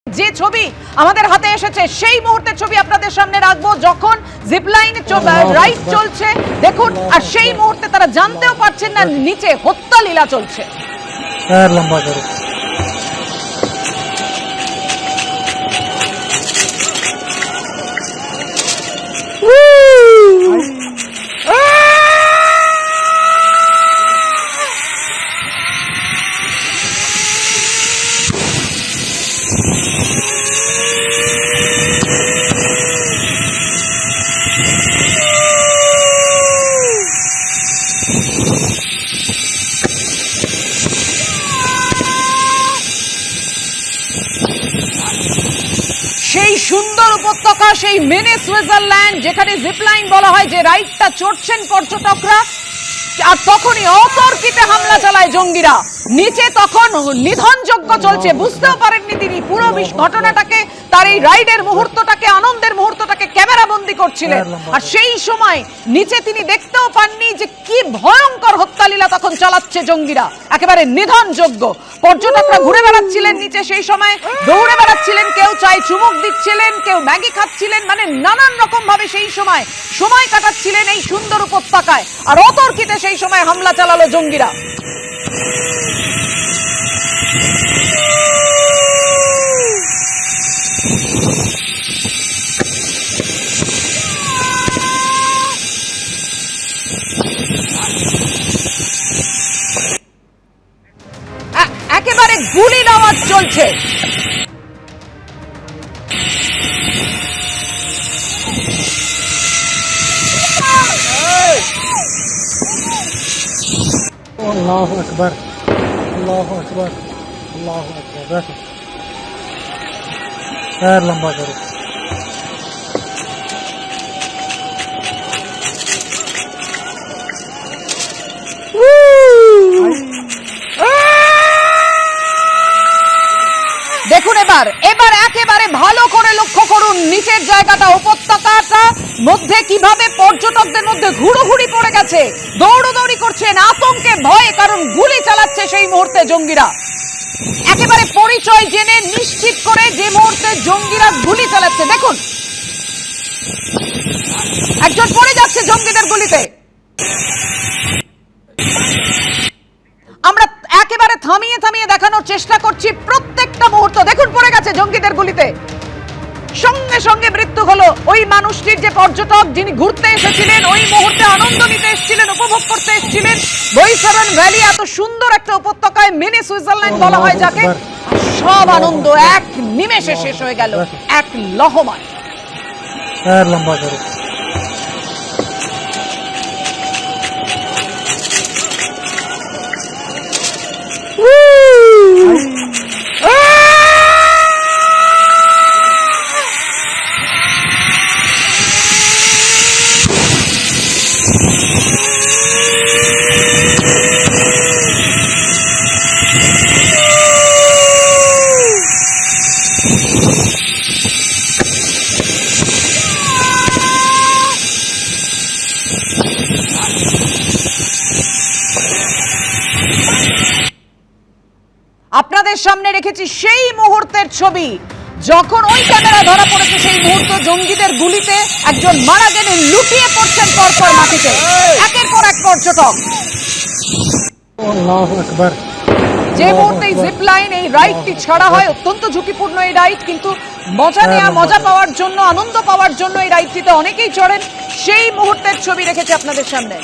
যে ছবি আমাদের হাতে এসেছে সেই মুহূর্তের ছবি আপনাদের সামনে রাখবো, যখন জিপলাইন রাইড চলছে দেখুন, আর সেই মুহূর্তে তারা জানতেও পারছেন না নিচে হত্যা লীলা চলছে। লম্বা করে সেই সুন্দর উপত্যকা, সেই মিনি সুইজারল্যান্ড যেখানে জিপলাইন বলা হয়, যে রাইডটা চড়ছেন পর্যটকরা, আর তখনই অতর্কিতে হামলা চালায় জঙ্গিরা। নিচে তখন নিধনযজ্ঞ চলছে, বুঝতেও পারেননি তিনি পুরো ঘটনাটাকে, তার এই রাইডের মুহূর্তটাকে, আনন্দের মুহূর্তটাকে ক্যামেরা বন্দী করছিলেন। আর সেই সময় নিচে তিনি দেখতেও পাননি যে কি ভয়ঙ্কর হত্যালীলা তখন চালাচ্ছে জঙ্গিরা, একেবারে নিধনযজ্ঞ। পর্যটকরা ঘুরে বেড়াচ্ছিলেন নিচে, সেই সময় দৌড়ে বেড়াচ্ছিলেন, কেউ চায় চুমুক দিচ্ছিলেন, কেউ ম্যাগি খাচ্ছিলেন, মানে নানান রকম ভাবে সেই সময় কাটাচ্ছিলেন এই সুন্দর উপত্যকায়। আর অতর্কিতে সেই সময় হামলা চালালো জঙ্গিরা। একেবারে গুলির আওয়াজ চলছে। আল্লাহু আকবার, আল্লাহু আকবার, আল্লাহু আকবার। লম্বা করে দেখুন, এবার একেবারে ভালো করে লক্ষ্য করুন নিচের জায়গাটা, উপত্যকাটা মধ্যে কিভাবে পর্যটকদের মধ্যে হুড়োহুড়ি পড়ে গেছে, দৌড়দৌড়ি করছেন আতঙ্কে ভয়ে, কারণ গুলি চালাচ্ছে সেই মুহূর্তে জঙ্গিরা। একেবারে পরিচয় জেনে নিশ্চিত করে যে মুহূর্তে জঙ্গিরা গুলি চালাচ্ছে, দেখুন একজন পড়ে যাচ্ছে জঙ্গিদের গুলিতে। আমরা একেবারে থামিয়ে থামিয়ে দেখানোর চেষ্টা করছি প্রত্যেকটা মুহূর্ত। দেখুন পড়ে গেছে জঙ্গিদের গুলিতে, সঙ্গে সঙ্গে মৃত্যু হলো ওই মানুষটির, যে পর্যটক যিনি ঘুরতে এসেছিলেন, ওই মুহূর্তে আনন্দ নিতে এসেছিলেন, উপভোগ করতে এসেছিলেন বৈতরণ ভ্যালি, এত সুন্দর একটা উপত্যকায়, মিনি সুইজারল্যান্ড বলা হয় যাকে। সব আনন্দ এক নিমেষে শেষ হয়ে গেল, এক লহমায়। লম্বা করে আপনাদের সামনে রেখেছি সেই মুহূর্তের ছবি, যখন ওই ক্যামেরা ধরা পড়েছে সেই মুহূর্ত, জঙ্গিদের গুলিতে একজন মারা গেলেন, লুটিয়ে পড়ছেন পরপর মাটিতে একের পর এক পর্যটক। আল্লাহু আকবার। যে মুহূর্তে জিপলাইন এই রাইডটি ছাড়া হয়, অত্যন্ত ঝুঁকিপূর্ণ এই রাইড, কিন্তু মজা পাওয়ার জন্য, আনন্দ পাওয়ার জন্য এই রাইডটিতে অনেকেই চড়েন, সেই মুহূর্তের ছবি রেখেছে আপনাদের সামনে।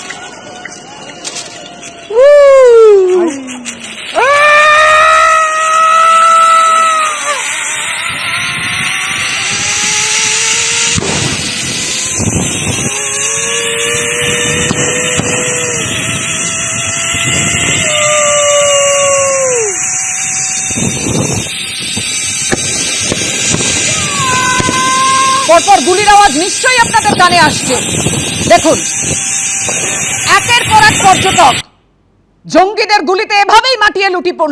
পরপর গুলির আওয়াজ নিশ্চয়ই আপনাদের কানে আসছে। দেখুন একের পর এক পর্যটক জঙ্গিদের গুলিতে এভাবেই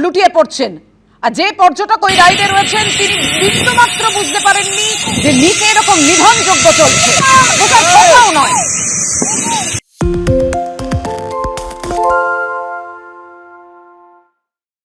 লুটিয়ে পড়ছেন। আর যে পর্যটক ওই রাইডে রয়েছেন তিনি বিন্দুমাত্র বুঝতে পারেননি যে নিচে এরকম নিধনযজ্ঞ চলছে, বোঝার কথাও নয়।